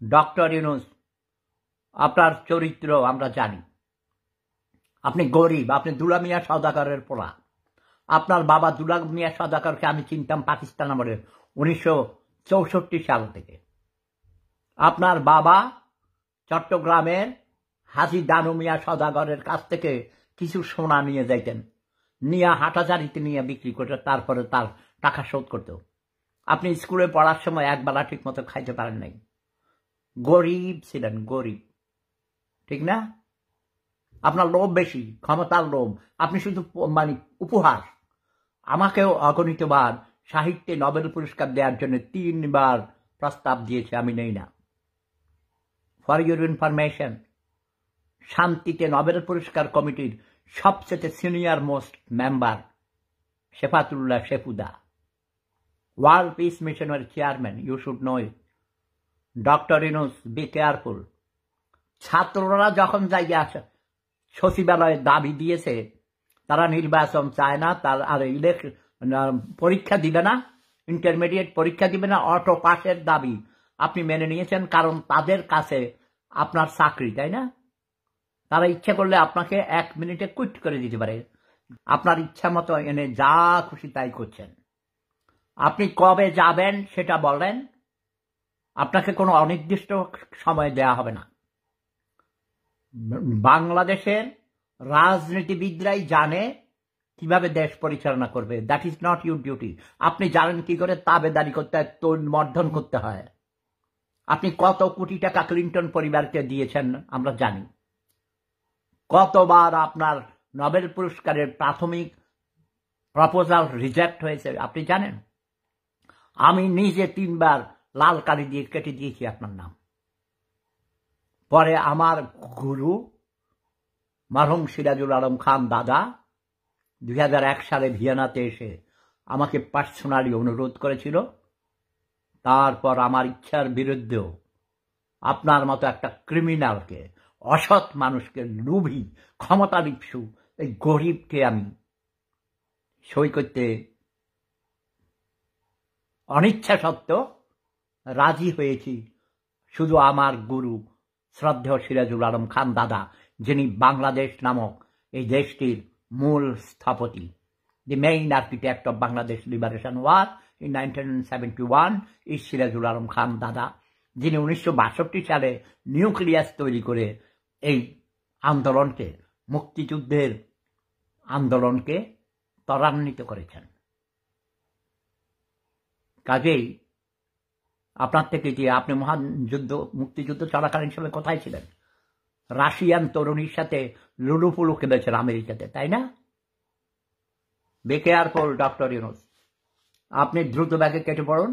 Doctor Yunus, আপনার চরিত্র আমরা জানি। আপনি গরিব, আপনি দুলা মিয়া সওদাগরের পোলা। আপনার বাবা দুলা মিয়া সওদাগরকে আমি চিনতাম পাকিস্তান আমলে 1964 সাল থেকে। আপনার বাবা চট্টগ্রামের হাজী দানু মিয়া সওদাগরের কাছ থেকে কিছু সোনা নিয়ে যাইতেন, নিয়ে হাটাজারিতে নিয়ে বিক্রি করতে, তারপরে তার টাকা শোধ করত। আপনি স্কুলে পড়ার সময় একবেলা ঠিক মতো খাইতে পারেন নাই, গরিব ছিলেন, গরিব, ঠিক না? আপনার লোভ বেশি, ক্ষমতার লোভ। আপনি শুধু মানে উপহার। আমাকেও অগণিতবার সাহিত্যে নোবেল পুরস্কার দেওয়ার জন্য 3 বার প্রস্তাব দিয়েছে, আমি নেই না। ফর ইউর ইনফরমেশন, শান্তিতে নোবেল পুরস্কার কমিটির সবচেয়ে senior most member Shefatullah Shefuda, world peace মিশনের chairman, you should know it. Doctor Yunus, be careful. ছাত্ররা যখন জায়গায় আসে সচিবালয়ে দাবি দিয়েছে তারা নির্বাচন চায় না, তার আর পরীক্ষা দিবে না, ইন্টারমিডিয়েট পরীক্ষা দিবে না, অটো পাসের দাবি আপনি মেনে নিয়েছেন, কারণ তাদের কাছে আপনার চাকরি, তাই না? তারা ইচ্ছা করলে আপনাকে 1 মিনিটে কুইট করে দিতে পারে। আপনার ইচ্ছা মতো এনে যা খুশি তাই করছেন। আপনি কবে যাবেন সেটা বলেন, আপনাকে কোনো অনির্দিষ্ট সময় দেয়া হবে না। বাংলাদেশের রাজনীতিবিদরাই জানে কিভাবে দেশ পরিচালনা করবে। That is not your duty. আপনি জানেন কি করে তাবেদারি করতে হয়, মর্ধন করতে হয়। আপনি কত কোটি টাকা ক্লিন্টন পরিবারকে দিয়েছেন আমরা জানি। কতবার আপনার নোবেল পুরস্কারের প্রাথমিক প্রপোজাল রিজেক্ট হয়েছে আপনি জানেন। আমি নিজে 3 বার লাল কালি দিয়ে কেটে দিয়েছি আপনার নাম। পরে আমার গুরু মরহুম সিরাজুল আলম খান দাদা 2001 সালে ভিয়েনাতে এসে আমাকে পার্সোনালি অনুরোধ করেছিল। তারপর আমার ইচ্ছার বিরুদ্ধেও আপনার মতো একটা ক্রিমিনালকে, অসৎ মানুষকে, লোভী, ক্ষমতালিপ্সু এই গরিবকে আমি সই করতে অনিচ্ছা সত্ত্বেও রাজি হয়েছি। শুধু আমার গুরু শ্রদ্ধেয় সিরাজুল আলম খান দাদা, যিনি বাংলাদেশ নামক এই দেশটির মূল স্থপতি, the main architect of Bangladesh liberation war in 1971 is Sirajul Alam Khan dada, যিনি 1962 সালে নিউক্লিয়াস তৈরি করে এই আন্দোলনকে, মুক্তিযুদ্ধের আন্দোলনকে ত্বরান্বিত করেছেন। কাজেই আপনার থেকে যে আপনি মহান যুদ্ধ, মুক্তিযুদ্ধ চলাকালীন সময় কোথায় ছিলেন? রাশিয়ান তরুণীর সাথে লুলুপুলু খেলেছেন আমেরিকাতে, তাই না? বি কেয়ারফুল ডক্টর ইউনূস, আপনি দ্রুত ব্যাগে কেটে পড়ুন।